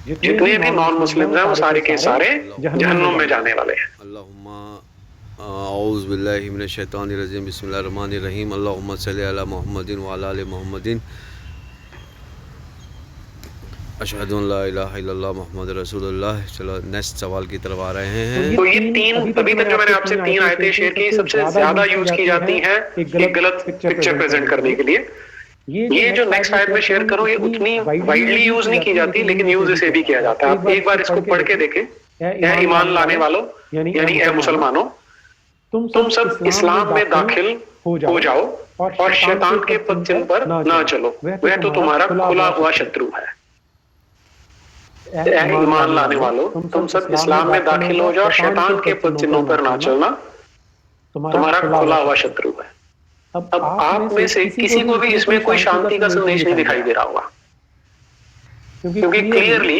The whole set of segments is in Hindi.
जितने भी नॉन मुस्लिम हैं वो सारे के सारे जहन्नुम में जाने वाले हैं। अल्लाहुम्मा औज़ु बिल्लाहि मिनश शैतानिर रजीम बिस्मिल्लाहिर रहमानिर रहीम अल्लाहुम्मा सल्लि अला मुहम्मदिन व अला आलि मुहम्मदिन अशहदु अन ला इलाहा इल्लल्लाह मुहम्मदुर रसूलुल्लाह। चलो नेक्स्ट सवाल की तरफ आ रहे हैं। तो ये तीन अभी तक जो मैंने आपसे तीन आयतें शेयर की सबसे ज्यादा यूज की जाती हैं एक गलत पिक्चर प्रेजेंट करने के लिए। ये जो नेक्स्ट आयत में शेयर करूं ये उतनी वाइडली यूज नहीं की जाती, लेकिन यूज इसे भी किया जाता है। आप एक बार इसको पढ़ के देखें। ए ईमान लाने वालों यानी ए मुसलमानों, तुम सब इस्लाम में दाखिल हो जाओ और शैतान के पद चिन्ह पर ना चलो, वह तो तुम्हारा खुला हुआ शत्रु है। ईमान लाने वालों, तुम सब इस्लाम में दाखिल हो जाओ, शैतान के पद चिन्हों पर ना चलना, तुम्हारा खुला हुआ शत्रु है। अब आप में से किसी को भी इसमें कोई शांति का संदेश नहीं दिखाई दे रहा होगा, क्योंकि क्लियरली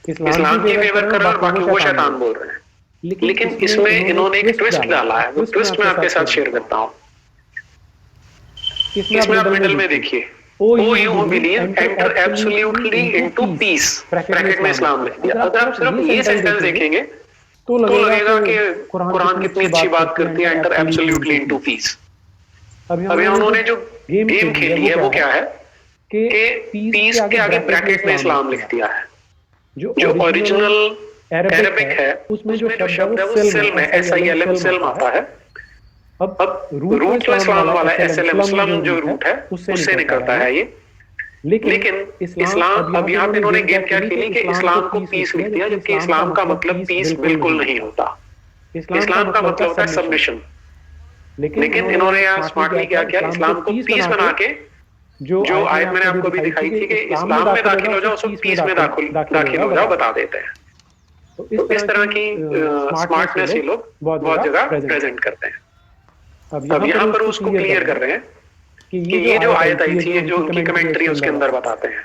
इस्लाम की फेवर कर रहे हैं और बाकी वो शैतान बोल रहे हैं। लेकिन इसमें इन्होंने एक ट्विस्ट डाला है, वो ट्विस्ट मैं आपके साथ शेयर करता हूँ। इसमें आप मिडिल में देखिए, O you who believe enter absolutely into peace, bracket में इस्लाम लिख दिया। अगर आप सिर्फ ये सेंटेंस देखेंगे तो लगेगा कि कुरान कितनी अच्छी बात करती है, एंटर एब्सोल्युटली इनटू पीस। अभी उन्होंने जो गेम खेली है वो क्या है कि पीस के आगे ब्रैकेट में इस्लाम लिख दिया है। जो ओरिजिनल अरबिक है उसमें जो शब्द है वो सिल्म है, SILM सिल्म आता है। अब रूट जो इस्लाम वाला है, SLM इस्लाम जो रूट है उससे निकलता है ये। लेकिन इस्लाम, अब यहाँ पे इन्होंने गेम क्या खेली कि इस्लाम को पीस लिख दिया, जबकि इस्लाम का मतलब पीस बिल्कुल नहीं होता। इस्लाम का मतलब होता है सबमिशन। लेकिन इन्होंने यहाँ स्मार्टली क्या किया, इस्लाम को पीस बना के, जो आयत मैंने आपको भी दिखाई थी कि इस्लाम में दाखिल हो जाओ, उसको पीस में दाखिल हो जाओ बता देते हैं। तो इस तरह की स्मार्टनेस ये लोग बहुत जगह प्रेजेंट करते हैं। अब यहाँ पर उसको क्लियर कर रहे हैं कि ये जो आयत आई थी, जो उनकी कमेंट्री उसके अंदर बताते हैं।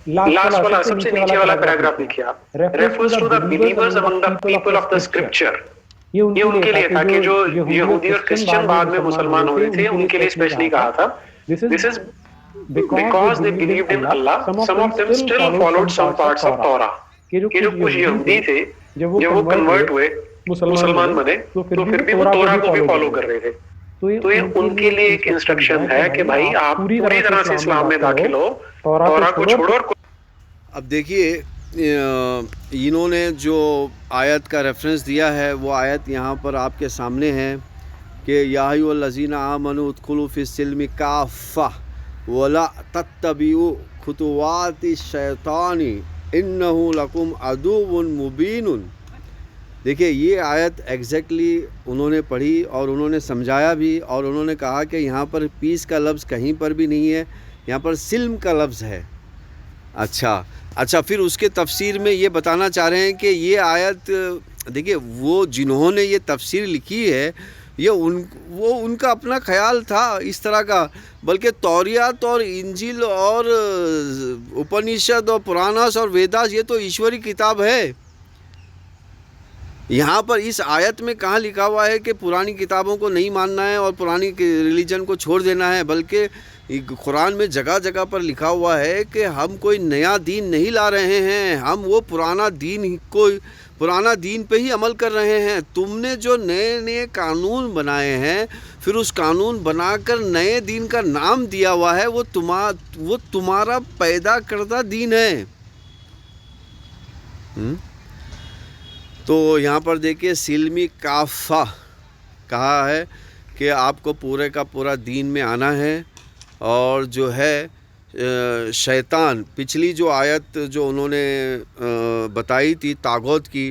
लास्ट वाला सबसे नीचे वाला पैराग्राफ देखिए आप, refers to the believers among the people of the scripture. ये उनके लिए था कि जो यहूदी और क्रिश्चियन बाद में मुसलमान हो रहे थे, उनके लिए स्पेशली कहा था। This is because they believed in Allah, some of them still followed some parts of Torah. कि जो कुछ यहूदी थे जब वो कन्वर्ट हुए, मुसलमान बने, तो फिर भी वो तौरा को भी फॉलो कर रहे थे। तो ये उनके लिए एक इंस्ट्रक्शन है कि भाई आप पूरी तरह से इस्लाम में दाखिल हो, तौरा को छोड़ो। अब देखिए इन्होंने जो आयत का रेफरेंस दिया है वो आयत यहाँ पर आपके सामने है कि या अय्युहल्लज़ीना आमनू उदखुलू फिस्सिल्मि काफ़्फ़ा वला तत्तबिउ खुतुवाति शैतानी इन्नहु लकुम अदुव्वुन मुबीनुन। देखिए ये आयत एग्जैक्टली उन्होंने पढ़ी और उन्होंने समझाया भी, और उन्होंने कहा कि यहाँ पर पीस का लफ्ज़ कहीं पर भी नहीं है, यहाँ पर सिल्म का लफ्ज़ है। अच्छा, फिर उसके तफसीर में ये बताना चाह रहे हैं कि ये आयत देखिए वो जिन्होंने ये तफसीर लिखी है ये वो उनका अपना ख्याल था इस तरह का, बल्कि तौरात और इंजील और उपनिषद और पुराणास और वेदास ये तो ईश्वरी किताब है। यहाँ पर इस आयत में कहाँ लिखा हुआ है कि पुरानी किताबों को नहीं मानना है और पुरानी रिलीजन को छोड़ देना है, बल्कि कुरान में जगह जगह पर लिखा हुआ है कि हम कोई नया दीन नहीं ला रहे हैं, हम वो पुराना दीन पे ही अमल कर रहे हैं। तुमने जो नए नए कानून बनाए हैं, फिर उस कानून बनाकर नए दीन का नाम दिया हुआ है, वो तुम्हारा पैदा करदा दीन है। तो यहाँ पर देखिए सिल्मी काफ़ा कहा है कि आपको पूरे का पूरा दीन में आना है। और जो है शैतान, पिछली जो आयत जो उन्होंने बताई थी तागौत की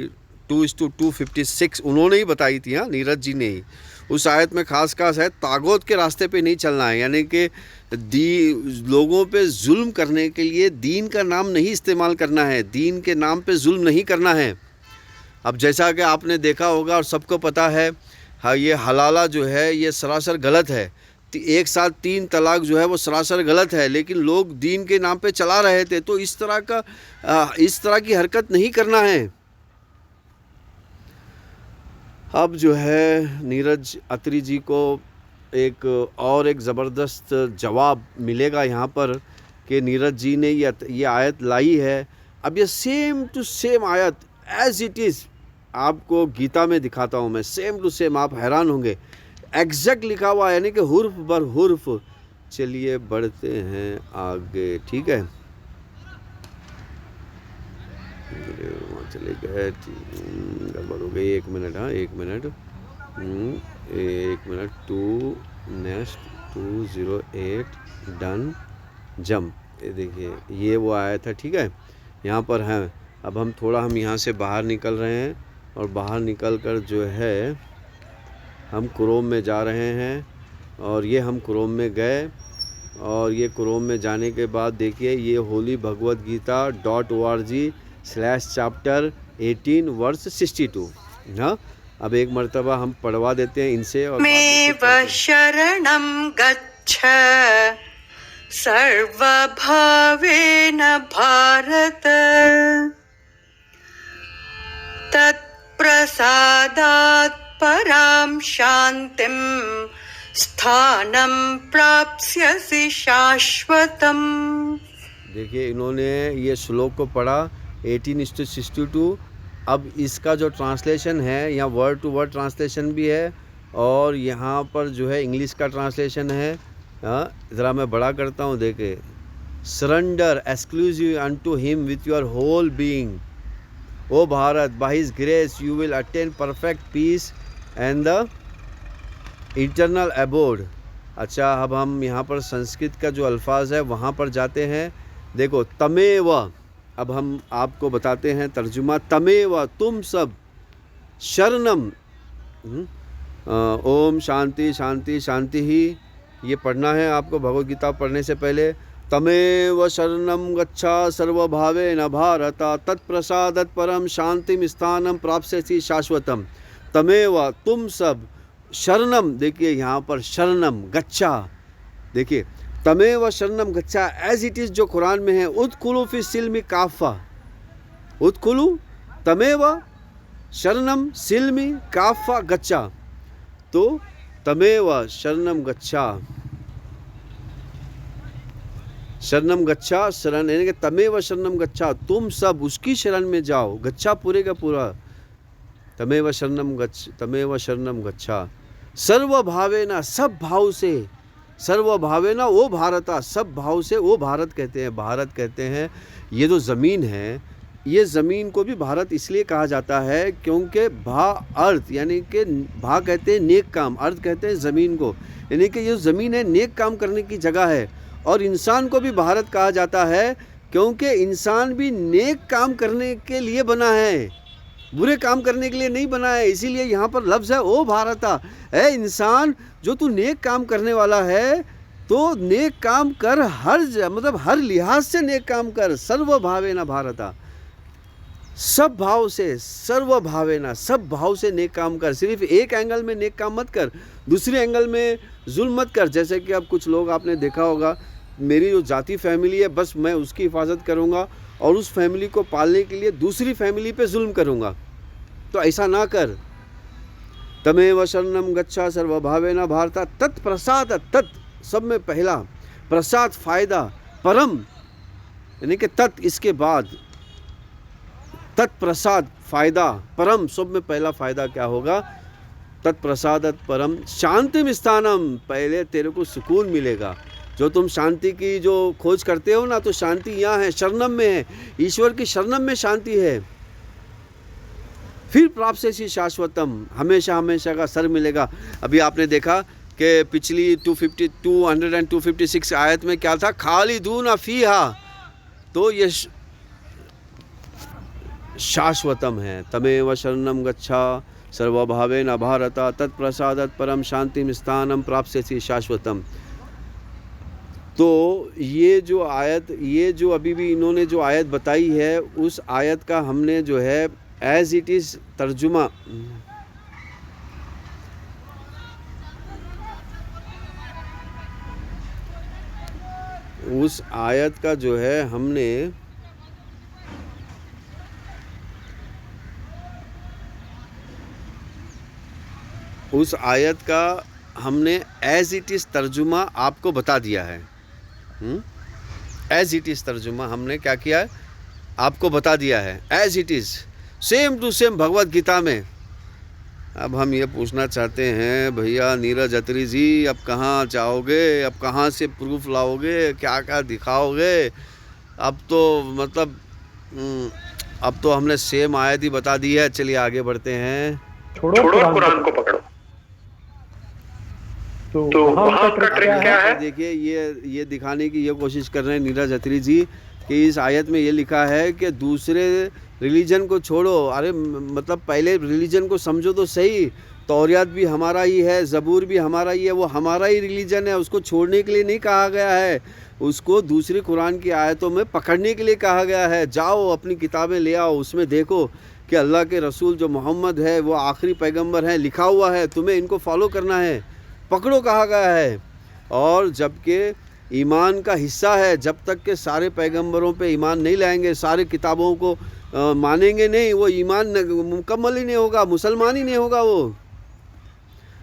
2:256 उन्होंने ही बताई थी, हाँ नीरज जी ने ही। उस आयत में खास है तागौत के रास्ते पे नहीं चलना है, यानी कि लोगों पे जुल्म करने के लिए दीन का नाम नहीं इस्तेमाल करना है, दीन के नाम पे जुल्म नहीं करना है। अब जैसा कि आपने देखा होगा और सबको पता है, हाँ ये हलाला जो है ये सरासर गलत है, एक साथ 3 तलाक जो है वो सरासर गलत है, लेकिन लोग दीन के नाम पे चला रहे थे। तो इस तरह की हरकत नहीं करना है। अब जो है नीरज अत्री जी को एक ज़बरदस्त जवाब मिलेगा यहाँ पर कि नीरज जी ने ये आयत लाई है। अब ये सेम टू सेम आयत एज इट इज़ आपको गीता में दिखाता हूँ मैं, सेम टू सेम, आप हैरान होंगे, एग्जैक्ट लिखा हुआ है, यानी कि हुर्फ बर हुर्फ। चलिए बढ़ते हैं आगे, ठीक है, वहाँ चले गए, गड़बड़ हो गई, 1 मिनट, हाँ 1 minute, 1 minute, 2 next 208 done jump. ये देखिए ये वो आया था, ठीक है, यहाँ पर है। अब हम यहाँ से बाहर निकल रहे हैं और बाहर निकल कर जो है हम क्रोम में जा रहे हैं और ये हम क्रोम में गए और ये क्रोम में जाने के बाद देखिए ये होली भगवत गीता .org/chapter 18 वर्स 62। हाँ, अब एक मर्तबा हम पढ़वा देते हैं इनसे और में शरणं गच्छ सर्वभावेन भारत तत्प्रसादात् परां शान्तिं स्थानं प्राप्स्यसि शाश्वतम्। देखिए इन्होंने ये श्लोक को पढ़ा 18:62। अब इसका जो ट्रांसलेशन है, यहाँ वर्ड टू वर्ड ट्रांसलेशन भी है और यहाँ पर जो है इंग्लिश का ट्रांसलेशन है। ज़रा मैं बड़ा करता हूँ, देखे, surrender exclusive unto him with your whole being, o Bharata, by his grace you will attain perfect peace and the eternal abode. अच्छा, अब हम यहाँ पर संस्कृत का जो अल्फाज है वहाँ पर जाते हैं। देखो तमेव, अब हम आपको बताते हैं तर्जुमा, तमेव तुम सब, शरणम, ओम शांति शांति शांति ही, ये पढ़ना है आपको भगवत गीता पढ़ने से पहले। तमेव शरणं गच्छा सर्वभावेन भारत तत्प्रसादत परम शांतिम स्थानम प्राप्स्यसि शाश्वतम। तमेव तुम सब, शरणम, देखिए यहाँ पर शरणम गच्छा, देखिए तमेव शरणम गच्छा एज इट इज़ जो कुरान में है, उदखुलू फी सिल्मी काफ़ा, उदखुलू तमेव शरणम सिल्मी काफ़ा गच्छा, तो तमेव शरणम गच्छा, शरणम गच्छा, शरण यानी कि तमेव शरणम गच्छा, तुम सब उसकी शरण में जाओ, गच्छा पूरे का पूरा, तमेव शरणम गच्छ, तमेव शरणम गच्छा, सर्वभावेना, सब भाव से, सर्वभावेना वो भारता, सब भाव से वो भारत कहते हैं, भारत कहते हैं। ये जो ज़मीन है, ये ज़मीन को भी भारत इसलिए कहा जाता है क्योंकि भा अर्थ, यानी कि भा कहते हैं नेक काम, अर्थ कहते हैं ज़मीन को, यानी कि ये ज़मीन है नेक काम करने की जगह है। और इंसान को भी भारत कहा जाता है क्योंकि इंसान भी नेक काम करने के लिए बना है, बुरे काम करने के लिए नहीं बना है। इसीलिए यहाँ पर लफ्ज़ है ओ भारता, है इंसान जो तू नेक काम करने वाला है तो नेक काम कर, मतलब हर लिहाज से नेक काम कर, सर्वभावेना भारता, सब भाव से, सर्वभावेना, सब भाव से नेक काम कर। सिर्फ एक एंगल में नेक काम मत कर, दूसरे एंगल में जुल्म मत कर। जैसे कि अब कुछ लोग आपने देखा होगा, मेरी जो जाति फैमिली है बस मैं उसकी हिफाजत करूँगा और उस फैमिली को पालने के लिए दूसरी फैमिली पे जुल्म करूँगा, तो ऐसा ना कर। तमेव शरणम गच्छा सर्वभावेना भारता तत्प्रसाद, तत् सब में पहला, प्रसाद फ़ायदा, परम यानी कि तत् इसके बाद, तत्प्रसाद फ़ायदा, परम सब में पहला फ़ायदा क्या होगा, तत्प्रसादत परम शांतिम स्थानम, पहले तेरे को सुकून मिलेगा। जो तुम शांति की जो खोज करते हो ना, तो शांति यहाँ है, शरणम में है, ईश्वर की शरणम में शांति है। फिर प्राप्स्यसि शाश्वतम, हमेशा हमेशा का सर मिलेगा। अभी आपने देखा कि पिछली 256 आयत में क्या था, खालिदून फीहा, तो ये शाश्वतम है। तमेव शरणम गच्छा सर्वभावेन भारत तत्प्रसादत परम शांतिम स्थानम प्राप्स्यसि शाश्वतम। तो ये जो आयत, ये जो अभी भी इन्होंने जो आयत बताई है, उस आयत का हमने जो है एज इट इज़ तर्जुमा, उस आयत का जो है हमने उस आयत का हमने एज इट इज़ तर्जुमा आपको बता दिया है। एज़ इट इज़ तर्जुमा हमने क्या किया है, आपको बता दिया है as it is, same to same Bhagavad Gita में। अब हम ये पूछना चाहते हैं भैया नीरज अत्री जी, अब कहाँ जाओगे, अब कहाँ से प्रूफ लाओगे, क्या क्या दिखाओगे? अब तो मतलब अब तो हमने सेम आयत ही बता दी है। चलिए आगे बढ़ते हैं। छोड़ो कुरान को पकड़ो। तो वहाँ का ट्रिक क्या है? देखिए ये दिखाने की ये कोशिश कर रहे हैं नीरज अत्री जी कि इस आयत में ये लिखा है कि दूसरे रिलीजन को छोड़ो। अरे मतलब पहले रिलीजन को समझो तो सही। तौरात भी हमारा ही है, ज़बूर भी हमारा ही है, वो हमारा ही रिलीजन है। उसको छोड़ने के लिए नहीं कहा गया है, उसको दूसरी कुरान की आयतों में पकड़ने के लिए कहा गया है। जाओ अपनी किताबें ले आओ, उसमें देखो कि अल्लाह के रसूल जो मोहम्मद है वो आखिरी पैगंबर है, लिखा हुआ है, तुम्हें इनको फॉलो करना है, पकड़ो कहा गया है। और जबकि ईमान का हिस्सा है, जब तक के सारे पैगंबरों पे ईमान नहीं लाएंगे, सारे किताबों को मानेंगे नहीं, वो ईमान मुकम्मल ही नहीं होगा, मुसलमान ही नहीं होगा। वो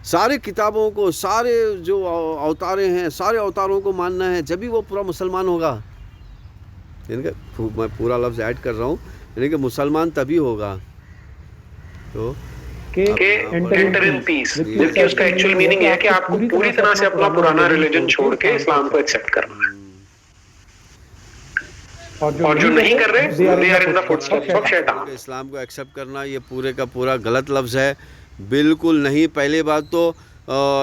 सारे किताबों को, सारे जो अवतारे हैं, सारे अवतारों को मानना है, जब भी वो पूरा मुसलमान होगा। मैं पूरा लफ्ज़ ऐड कर रहा हूँ, यानी कि मुसलमान तभी होगा। तो एंटर इन पीस, जबकि उसका एक्चुअल मीनिंग है कि आपको पूरी तरह से अपना पुराना रिलीजन छोड़ के इस्लाम को एक्सेप्ट करना है। और जो नहीं कर रहे they are in the footsteps of शैतान। इस्लाम को एक्सेप्ट करना ये पूरे का पूरा गलत लफ्ज़ है, बिल्कुल नहीं। पहली बात तो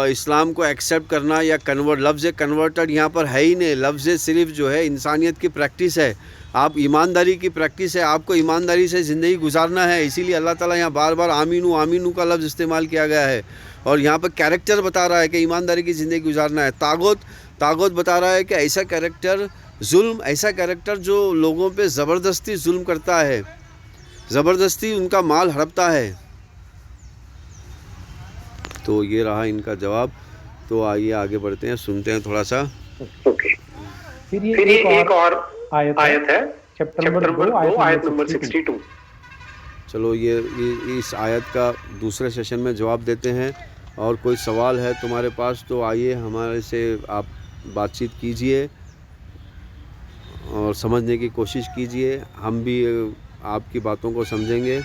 इस्लाम को एक्सेप्ट करना या कन्वर्ट, लफ्ज़ कन्वर्टेड यहाँ पर है ही नहीं। लफ्ज़ सिर्फ जो है इंसानियत की प्रैक्टिस है, आप ईमानदारी की प्रैक्टिस है, आपको ईमानदारी से ज़िंदगी गुजारना है। इसीलिए अल्लाह ताला यहाँ बार बार आमीनू का लफ्ज़ इस्तेमाल किया गया है। और यहाँ पर कैरेक्टर बता रहा है कि ईमानदारी की ज़िंदगी गुजारना है। तागुत बता रहा है कि ऐसा कैरेक्टर जुल्म, ऐसा कैरेक्टर जो लोगों पे ज़बरदस्ती जुल्म करता है, ज़बरदस्ती उनका माल हड़पता है। तो ये रहा इनका जवाब। तो आइए आगे बढ़ते हैं, सुनते हैं थोड़ा सा। ओके, फिर ये एक और आयत है, चैप्टर नंबर 2 आयत नंबर 62। चलो ये इस आयत का दूसरे सेशन में जवाब देते हैं। और कोई सवाल है तुम्हारे पास तो आइए हमारे से आप बातचीत कीजिए और समझने की कोशिश कीजिए, हम भी आपकी बातों को समझेंगे।